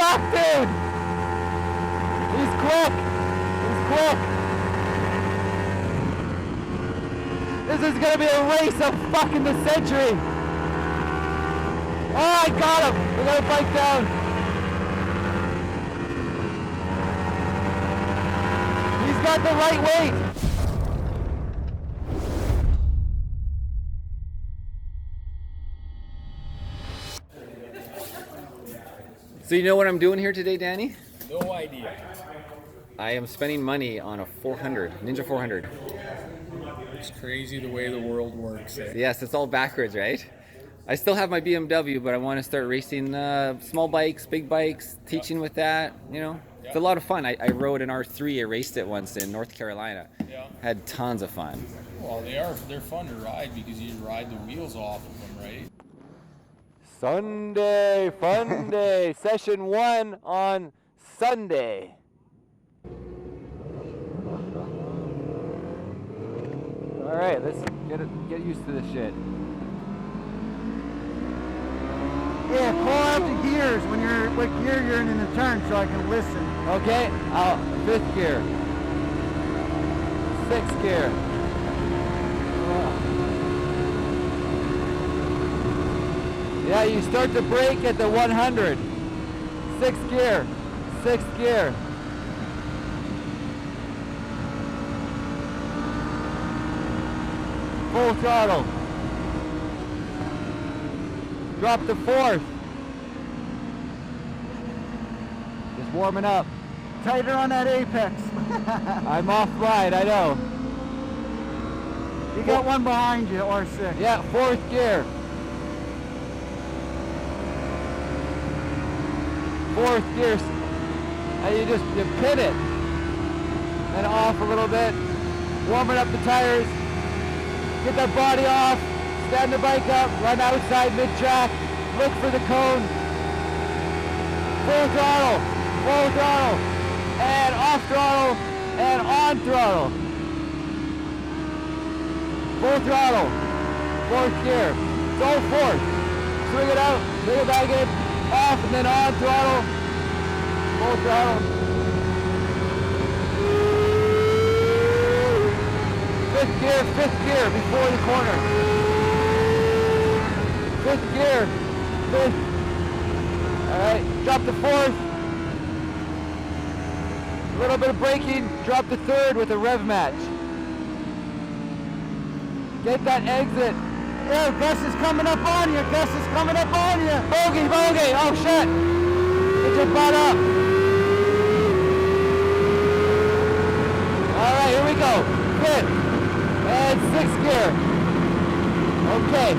fuck, dude? He's quick. He's quick. This is gonna be a race of fucking the century. Oh, I got him. We're gonna bike down. He's got the right weight. So you know what I'm doing here today, Danny? No idea. I am spending money on a 400, Ninja 400. It's crazy the way the world works. Eh? Yes, it's all backwards, right? I still have my BMW, but I want to start racing small bikes, big bikes, teaching with that, you know. It's a lot of fun. I rode an R3, I raced it once in North Carolina. Yeah. Had tons of fun. Well, they're fun to ride because you ride the wheels off of them, right? Sunday, fun day, session 1 on Sunday. All right, let's get used to this shit. Yeah, pull out the gears when what gear you're in the turn so I can listen. Okay, 5th gear, 6th gear. Yeah, you start to brake at the 100. 6th gear, 6th gear. Full throttle. Drop to 4th. Just warming up. Tighter on that apex. I'm off ride, I know. You got one behind you, or 6. Yeah, 4th gear. 4th gear. And you pin it. And off a little bit. Warming up the tires. Get that body off. Stand the bike up. Run outside mid-track. Look for the cone. Full throttle. Full throttle. And off throttle. And on throttle. Full throttle. 4th gear. Go 4th. Swing it out. Bring it back in. Off and then on throttle. Full throttle. 5th gear before the corner. 5th gear. 5th. Alright, drop to 4th. A little bit of braking. Drop to 3rd with a rev match. Get that exit. Yeah, Gus is coming up on you. Gus is coming up on you. Bogey, bogey. Oh shit. Get your butt up. Alright, here we go. 5th. And 6th gear. Okay.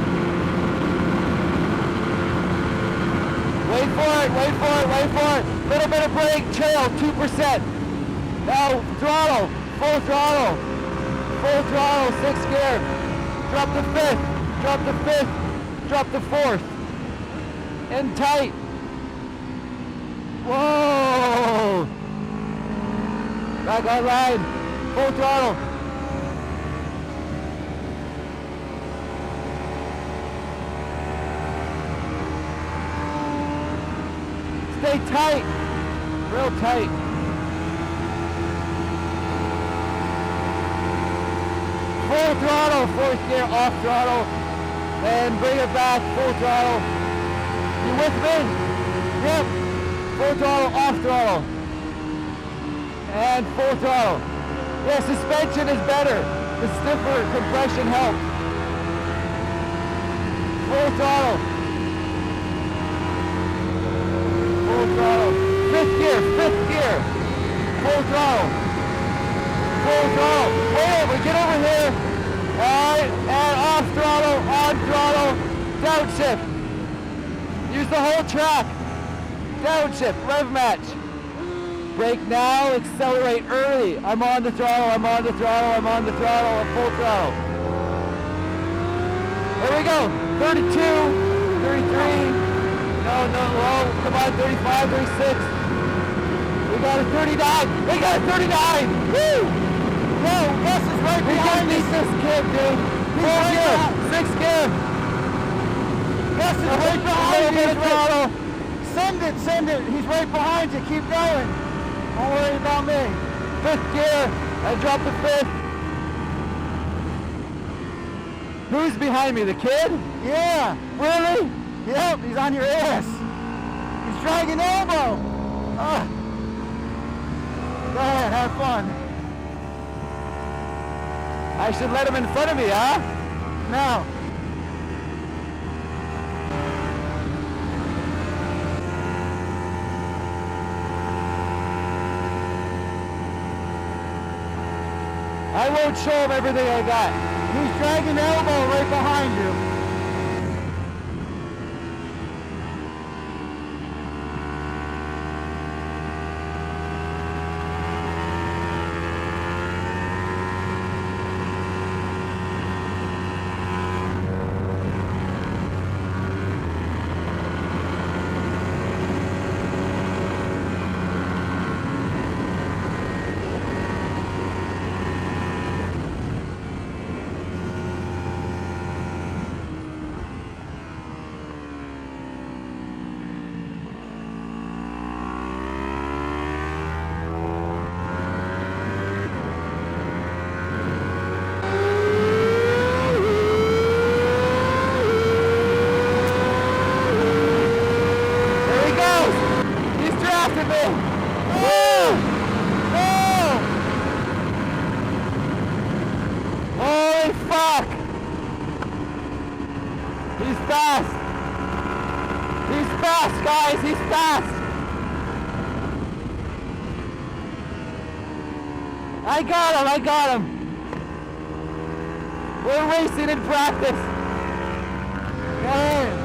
Wait for it, wait for it, wait for it. Little bit of brake, trail, 2%. Now throttle, full throttle. Full throttle, 6th gear. Drop to 5th, drop to 5th, drop to 4th. In tight. Whoa! Back online, full throttle. Stay tight, real tight. Full throttle, 4th gear, off throttle, and bring it back, full throttle. You with me? Yep. Full throttle, off throttle. And full throttle. Yeah, suspension is better. The stiffer compression helps. Full throttle. Full throttle. 5th gear, 5th gear. Full throttle. Full throttle. Wait, we get over here. Alright, and off throttle, on throttle, downshift. Use the whole track. Downshift, rev match. Brake now, accelerate early. I'm on the throttle, I'm on the throttle, I'm on the throttle, I'm full throttle. There we go. 32, 33. No, low. Come on, 35, 36. We got a 39. We got a 39. Woo! Yo, Gus is right behind me. This kid, dude. Full gear, 6th gear. Gus is right behind me. Throttle. 6 Send it, send it. He's right behind you. Keep going. Don't worry about me. 5th gear. I dropped the 5th. Who's behind me? The kid? Yeah. Really? Yep, he's on your ass. He's dragging elbow. Go ahead, have fun. I should let him in front of me, huh? No. I won't show him everything I got. He's dragging elbow right behind you. Guys, he's fast! I got him! We're racing in practice! Go ahead!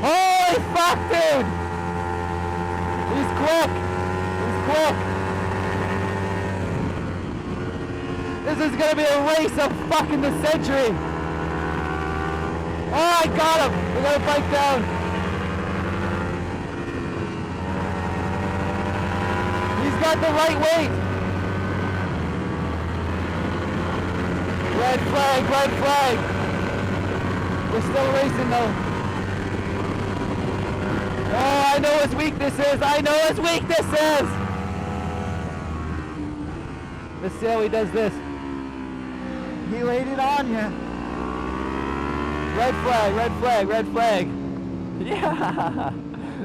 Holy fuck, dude! He's quick! He's quick! This is gonna be a race of fucking the century! Oh, I got him! We gotta bike down! He's got the right weight! Red flag, red flag! We're still racing though. Oh, I know his weakness is! I know his weakness is! Let's see how he does this. He laid it on you. Red flag, red flag, red flag. Yeah!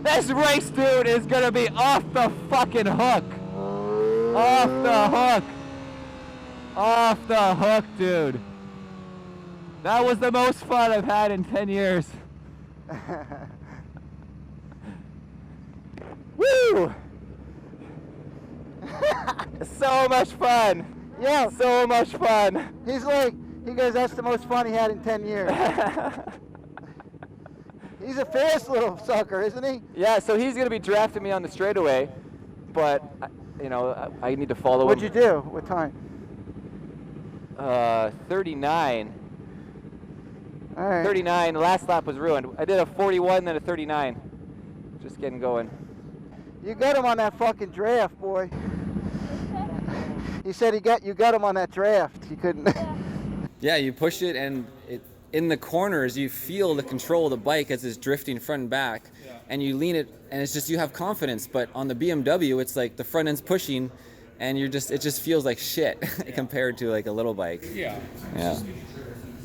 This race, dude, is gonna be off the fucking hook! Off the hook! Off the hook, dude! That was the most fun I've had in 10 years. Woo! So much fun! Yeah. So much fun! He's like, he goes, that's the most fun he had in 10 years. He's a fast little sucker, isn't he? Yeah, so he's going to be drafting me on the straightaway, but, you know, I need to follow What'd him. you do? What time? 39. All right. 39, the last lap was ruined. I did a 41, then a 39. Just getting going. You got him on that fucking draft, boy. He said you got him on that draft. He couldn't. Yeah, you push it, and in the corners you feel the control of the bike as it's drifting front and back, and you lean it, and it's just you have confidence. But on the BMW, it's like the front end's pushing, and it just feels like shit compared to like a little bike. Yeah. Yeah.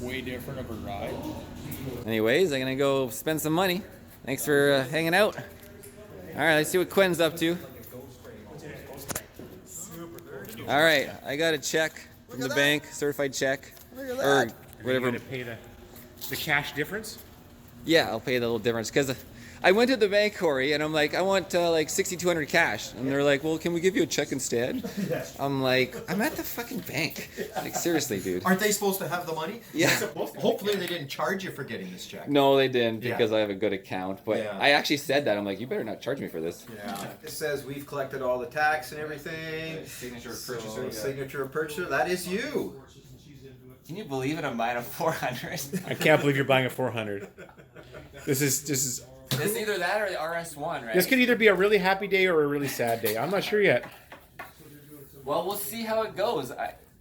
Way different of a ride. Anyways, I'm gonna go spend some money. Thanks for hanging out. All right, let's see what Quinn's up to. All right, I got a check from the bank, certified check, or whatever. Are you gonna pay the cash difference? Yeah, I'll pay the little difference because I went to the bank, Corey, and I'm like, I want like $6,200 cash, and they're like, well, can we give you a check instead? I'm like, I'm at the fucking bank. Like, seriously, dude. Aren't they supposed to have the money? Yeah. Hopefully they didn't charge you for getting this check. No, they didn't Yeah. because I have a good account. But Yeah. I actually said that. I'm like, you better not charge me for this. Yeah. It says we've collected all the tax and everything. Signature of So, purchaser. signature of purchaser. That is you. Can you believe it? I'm buying a 400. I can't believe you're buying a 400. This is It's either that or the RS1, right? This could either be a really happy day or a really sad day. I'm not sure yet. Well, we'll see how it goes.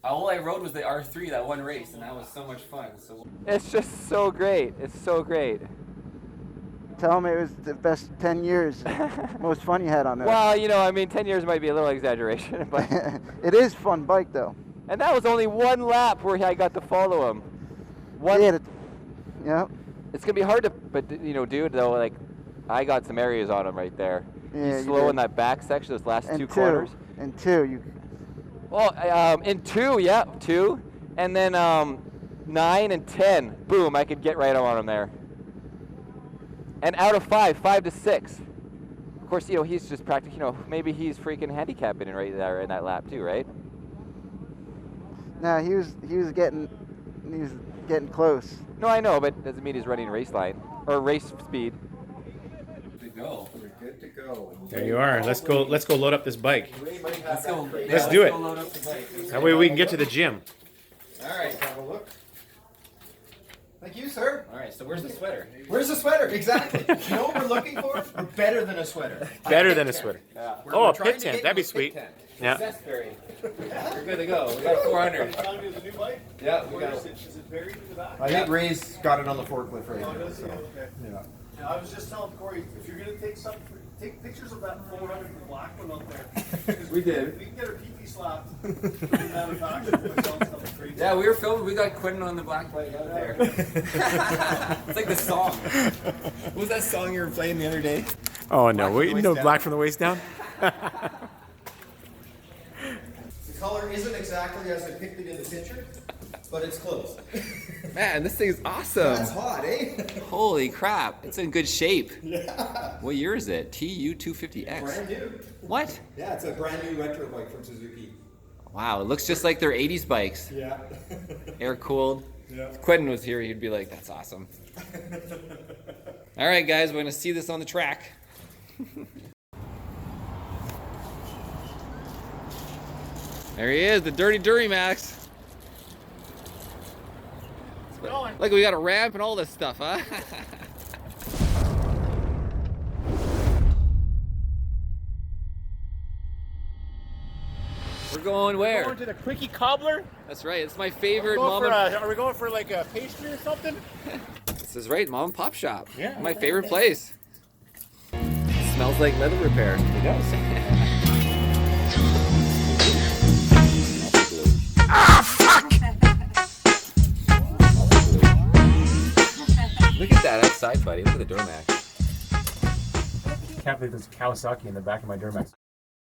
All I rode was the R3 that one race, and that was so much fun. So it's just so great. It's so great. Tell him it was the best 10 years, most fun you had on there. Well, you know, I mean, 10 years might be a little exaggeration, but It is a fun bike though. and that was only one lap where I got to follow him. One. Yeah. It's gonna be hard to, but you know, dude, though, like, I got some areas on him right there. Yeah, He's you slow did. in that back section, those last And two corners. And two, you. Well, in two, yeah, two, and then 9 and 10, boom, I could get right on him there. And out of 5 to 6. Of course, you know, he's just practicing. You know, maybe he's freaking handicapping it right there in that lap too, right? No, he was getting close. No, I know, but doesn't mean he's running race line or race speed. to go. We're good to go. There you are. Let's go load up this bike. Let's go. Let's do it. Go load up the bike. That way we can get to the gym. All right, have a look. Thank you, sir. All right. So where's the sweater? Where's the sweater? Exactly. You know what we're looking for? We're better than a sweater. Better than a sweater. Yeah. Oh, a trying pit to tent. get That'd be you a sweet. pit tent. Yeah. Sesbury. We're good to go. We got 400. Yeah, we got. Is it buried in the back? I think Ray's got it on the forklift right now. So. Okay. Yeah. Yeah, I was just telling Corey, if you're gonna take take pictures of that 400 black one out there. We did. We can get her PP slapped. Manufactured. Yeah, we were filming. We got Quentin on the black bike out there. It's like the song. What was that song you were playing the other day? Oh no, Black from the waist no down. black from the waist down. The color isn't exactly as depicted in the picture, but it's close. Man, this thing's awesome. That's hot, eh? Holy crap! It's in good shape. Yeah. What year is it? TU250X. Brand new. What? Yeah, it's a brand new retro bike from Suzuki. Wow, it looks just like their 80s bikes. Yeah. Air cooled. Yeah. If Quentin was here, he'd be like, that's awesome. All right, guys, we're going to see this on the track. There he is, the dirty Duramax. Look, we got a ramp and all this stuff, huh? We're going where? Going to the Quickie Cobbler. That's right, it's my favorite Are we going for like a pastry or something? This is right, mom and pop shop. Yeah. My favorite place. Smells like leather repair. It does. Look at that outside, buddy. Look at the Duramax. Can't believe there's a Kawasaki in the back of my Duramax.